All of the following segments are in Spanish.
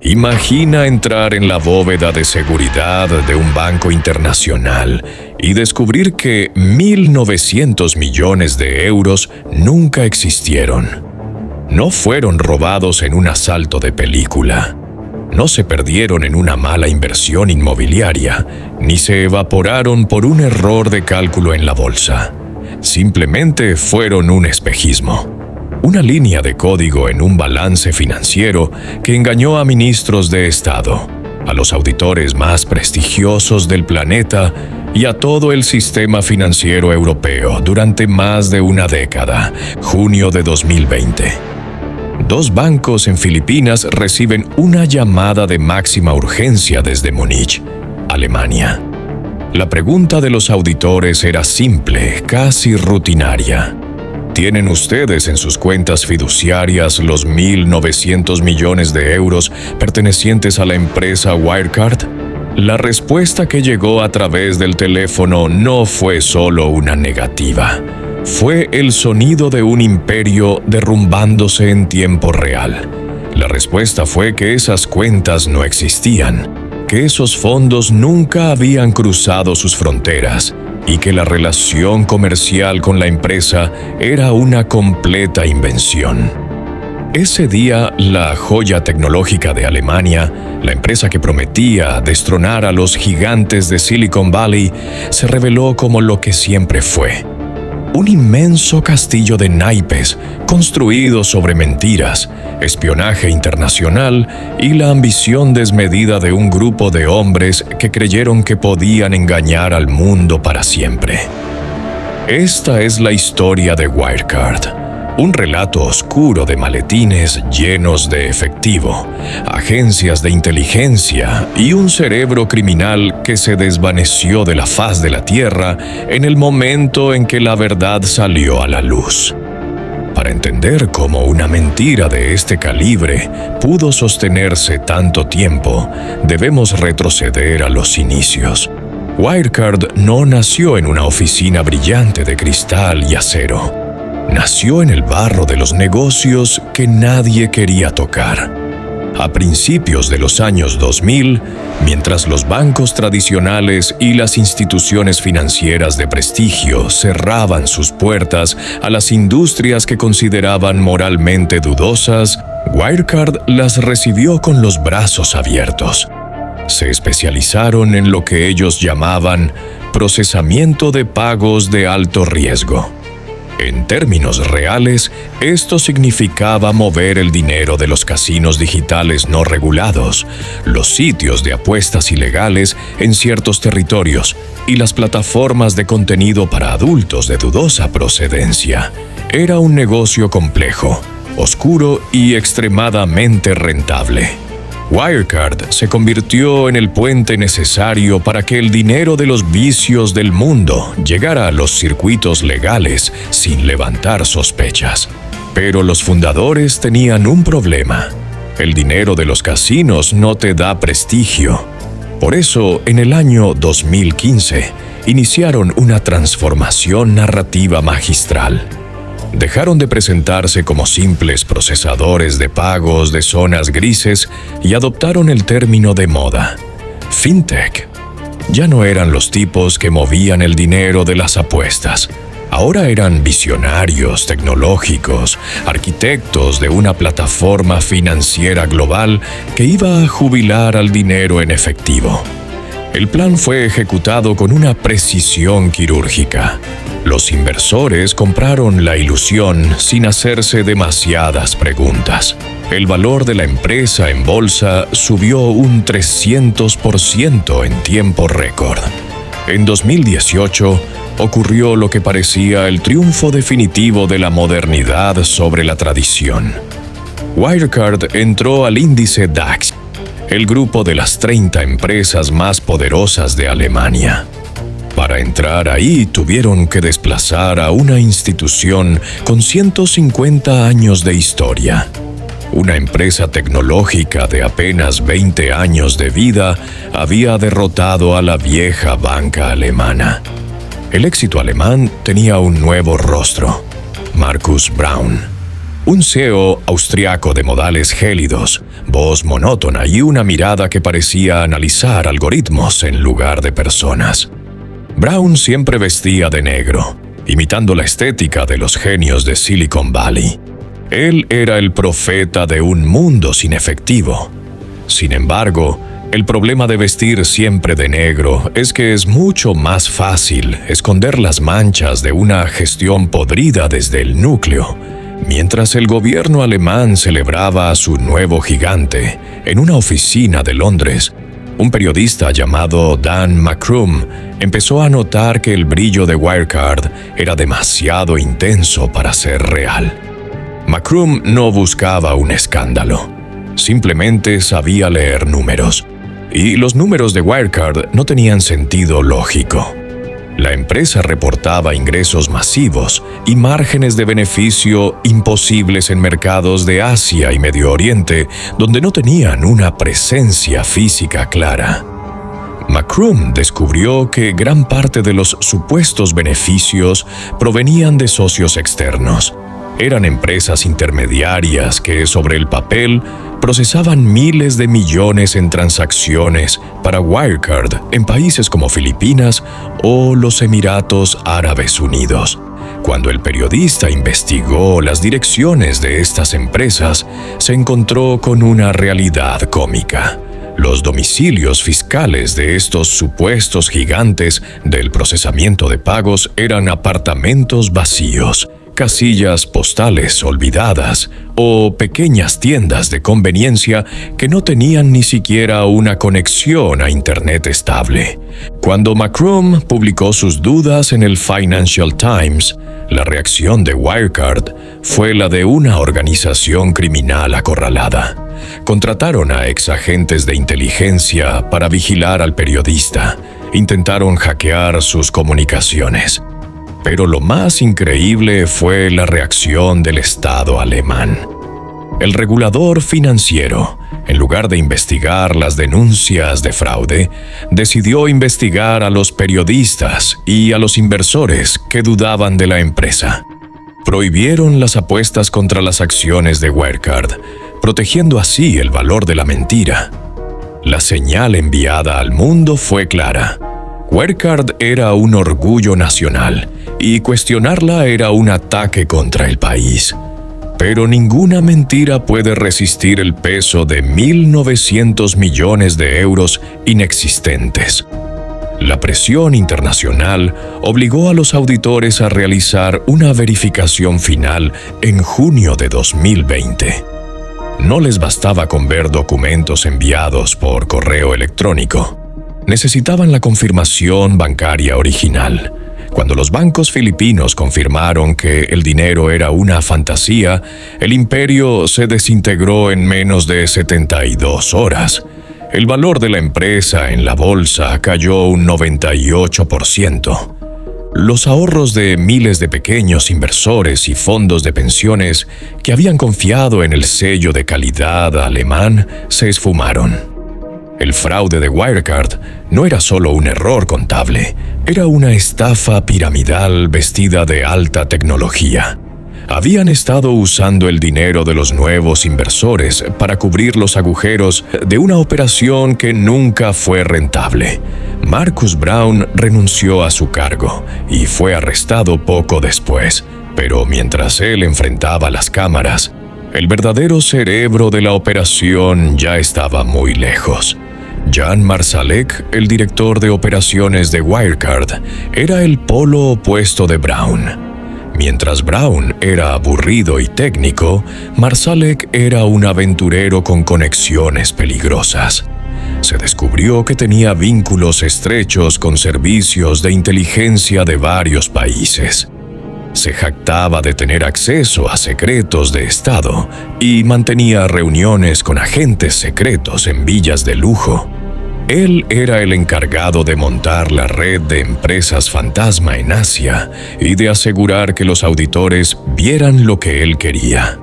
Imagina entrar en la bóveda de seguridad de un banco internacional y descubrir que 1.900 millones de euros nunca existieron. No fueron robados en un asalto de película. No se perdieron en una mala inversión inmobiliaria, ni se evaporaron por un error de cálculo en la bolsa. Simplemente fueron un espejismo. Una línea de código en un balance financiero que engañó a ministros de Estado, a los auditores más prestigiosos del planeta y a todo el sistema financiero europeo durante más de una década. Junio de 2020. 2 bancos en Filipinas reciben una llamada de máxima urgencia desde Múnich, Alemania. La pregunta de los auditores era simple, casi rutinaria. ¿Tienen ustedes en sus cuentas fiduciarias los 1.900 millones de euros pertenecientes a la empresa Wirecard? La respuesta que llegó a través del teléfono no fue solo una negativa. Fue el sonido de un imperio derrumbándose en tiempo real. La respuesta fue que esas cuentas no existían, que esos fondos nunca habían cruzado sus fronteras y que la relación comercial con la empresa era una completa invención. Ese día, la joya tecnológica de Alemania, la empresa que prometía destronar a los gigantes de Silicon Valley, se reveló como lo que siempre fue: un inmenso castillo de naipes construido sobre mentiras, espionaje internacional y la ambición desmedida de un grupo de hombres que creyeron que podían engañar al mundo para siempre. Esta es la historia de Wirecard. Un relato oscuro de maletines llenos de efectivo, agencias de inteligencia y un cerebro criminal que se desvaneció de la faz de la tierra en el momento en que la verdad salió a la luz. Para entender cómo una mentira de este calibre pudo sostenerse tanto tiempo, debemos retroceder a los inicios. Wirecard no nació en una oficina brillante de cristal y acero. Nació en el barro de los negocios que nadie quería tocar. A principios de los años 2000, mientras los bancos tradicionales y las instituciones financieras de prestigio cerraban sus puertas a las industrias que consideraban moralmente dudosas, Wirecard las recibió con los brazos abiertos. Se especializaron en lo que ellos llamaban procesamiento de pagos de alto riesgo. En términos reales, esto significaba mover el dinero de los casinos digitales no regulados, los sitios de apuestas ilegales en ciertos territorios y las plataformas de contenido para adultos de dudosa procedencia. Era un negocio complejo, oscuro y extremadamente rentable. Wirecard se convirtió en el puente necesario para que el dinero de los vicios del mundo llegara a los circuitos legales sin levantar sospechas. Pero los fundadores tenían un problema: el dinero de los casinos no te da prestigio. Por eso, en el año 2015, iniciaron una transformación narrativa magistral. Dejaron de presentarse como simples procesadores de pagos de zonas grises y adoptaron el término de moda: fintech. Ya no eran los tipos que movían el dinero de las apuestas. Ahora eran visionarios tecnológicos, arquitectos de una plataforma financiera global que iba a jubilar al dinero en efectivo. El plan fue ejecutado con una precisión quirúrgica. Los inversores compraron la ilusión sin hacerse demasiadas preguntas. El valor de la empresa en bolsa subió un 300% en tiempo récord. En 2018 ocurrió lo que parecía el triunfo definitivo de la modernidad sobre la tradición. Wirecard entró al índice DAX, el grupo de las 30 empresas más poderosas de Alemania. Para entrar ahí tuvieron que desplazar a una institución con 150 años de historia. Una empresa tecnológica de apenas 20 años de vida había derrotado a la vieja banca alemana. El éxito alemán tenía un nuevo rostro: Markus Braun. Un CEO austriaco de modales gélidos, voz monótona y una mirada que parecía analizar algoritmos en lugar de personas. Brown siempre vestía de negro, imitando la estética de los genios de Silicon Valley. Él era el profeta de un mundo sin efectivo. Sin embargo, el problema de vestir siempre de negro es que es mucho más fácil esconder las manchas de una gestión podrida desde el núcleo. Mientras el gobierno alemán celebraba a su nuevo gigante en una oficina de Londres, un periodista llamado Dan McCrum empezó a notar que el brillo de Wirecard era demasiado intenso para ser real. McCrum no buscaba un escándalo, simplemente sabía leer números. Y los números de Wirecard no tenían sentido lógico. La empresa reportaba ingresos masivos y márgenes de beneficio imposibles en mercados de Asia y Medio Oriente, donde no tenían una presencia física clara. McCrum descubrió que gran parte de los supuestos beneficios provenían de socios externos. Eran empresas intermediarias que, sobre el papel, procesaban miles de millones en transacciones para Wirecard en países como Filipinas o los Emiratos Árabes Unidos. Cuando el periodista investigó las direcciones de estas empresas, se encontró con una realidad cómica. Los domicilios fiscales de estos supuestos gigantes del procesamiento de pagos eran apartamentos vacíos, casillas postales olvidadas o pequeñas tiendas de conveniencia que no tenían ni siquiera una conexión a Internet estable. Cuando McCrum publicó sus dudas en el Financial Times, la reacción de Wirecard fue la de una organización criminal acorralada. Contrataron a exagentes de inteligencia para vigilar al periodista. Intentaron hackear sus comunicaciones. Pero lo más increíble fue la reacción del Estado alemán. El regulador financiero, en lugar de investigar las denuncias de fraude, decidió investigar a los periodistas y a los inversores que dudaban de la empresa. Prohibieron las apuestas contra las acciones de Wirecard, protegiendo así el valor de la mentira. La señal enviada al mundo fue clara. Wirecard era un orgullo nacional y cuestionarla era un ataque contra el país. Pero ninguna mentira puede resistir el peso de 1.900 millones de euros inexistentes. La presión internacional obligó a los auditores a realizar una verificación final en junio de 2020. No les bastaba con ver documentos enviados por correo electrónico. Necesitaban la confirmación bancaria original. Cuando los bancos filipinos confirmaron que el dinero era una fantasía, el imperio se desintegró en menos de 72 horas. El valor de la empresa en la bolsa cayó un 98%. Los ahorros de miles de pequeños inversores y fondos de pensiones que habían confiado en el sello de calidad alemán se esfumaron. El fraude de Wirecard no era solo un error contable, era una estafa piramidal vestida de alta tecnología. Habían estado usando el dinero de los nuevos inversores para cubrir los agujeros de una operación que nunca fue rentable. Marcus Braun renunció a su cargo y fue arrestado poco después, pero mientras él enfrentaba las cámaras, el verdadero cerebro de la operación ya estaba muy lejos. Jan Marsalek, el director de operaciones de Wirecard, era el polo opuesto de Braun. Mientras Braun era aburrido y técnico, Marsalek era un aventurero con conexiones peligrosas. Se descubrió que tenía vínculos estrechos con servicios de inteligencia de varios países. Se jactaba de tener acceso a secretos de Estado y mantenía reuniones con agentes secretos en villas de lujo. Él era el encargado de montar la red de empresas fantasma en Asia y de asegurar que los auditores vieran lo que él quería.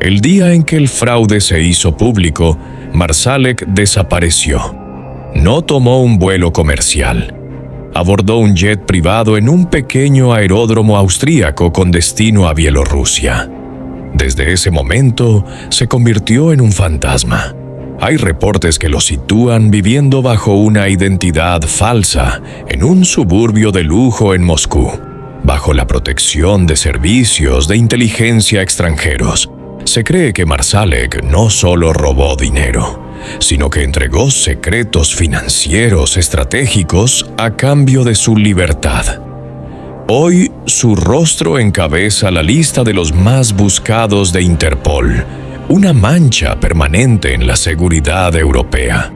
El día en que el fraude se hizo público, Marsalek desapareció. No tomó un vuelo comercial. Abordó un jet privado en un pequeño aeródromo austríaco con destino a Bielorrusia. Desde ese momento, se convirtió en un fantasma. Hay reportes que lo sitúan viviendo bajo una identidad falsa en un suburbio de lujo en Moscú, bajo la protección de servicios de inteligencia extranjeros. Se cree que Marsalek no solo robó dinero, sino que entregó secretos financieros estratégicos a cambio de su libertad. Hoy, su rostro encabeza la lista de los más buscados de Interpol, una mancha permanente en la seguridad europea.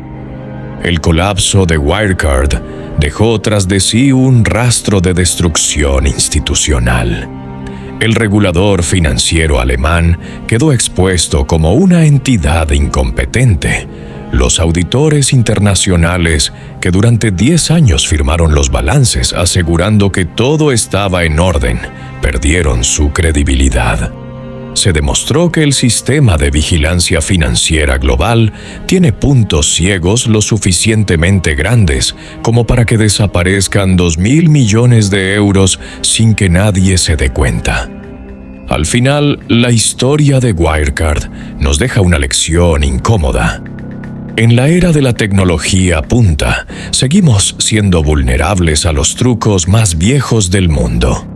El colapso de Wirecard dejó tras de sí un rastro de destrucción institucional. El regulador financiero alemán quedó expuesto como una entidad incompetente. Los auditores internacionales, que durante 10 años firmaron los balances asegurando que todo estaba en orden, perdieron su credibilidad. Se demostró que el sistema de vigilancia financiera global tiene puntos ciegos lo suficientemente grandes como para que desaparezcan 2.000 millones de euros sin que nadie se dé cuenta. Al final, la historia de Wirecard nos deja una lección incómoda. En la era de la tecnología punta, seguimos siendo vulnerables a los trucos más viejos del mundo.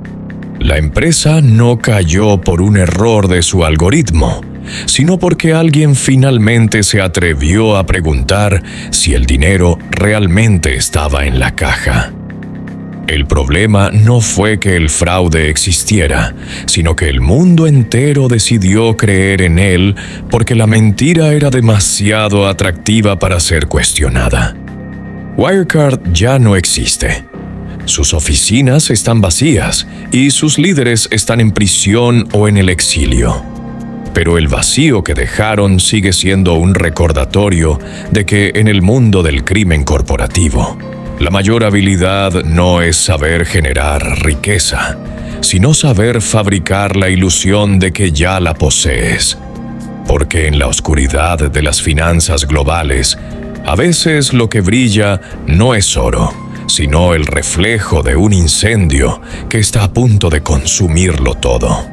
La empresa no cayó por un error de su algoritmo, sino porque alguien finalmente se atrevió a preguntar si el dinero realmente estaba en la caja. El problema no fue que el fraude existiera, sino que el mundo entero decidió creer en él porque la mentira era demasiado atractiva para ser cuestionada. Wirecard ya no existe. Sus oficinas están vacías y sus líderes están en prisión o en el exilio. Pero el vacío que dejaron sigue siendo un recordatorio de que en el mundo del crimen corporativo, la mayor habilidad no es saber generar riqueza, sino saber fabricar la ilusión de que ya la posees. Porque en la oscuridad de las finanzas globales, a veces lo que brilla no es oro, sino el reflejo de un incendio que está a punto de consumirlo todo.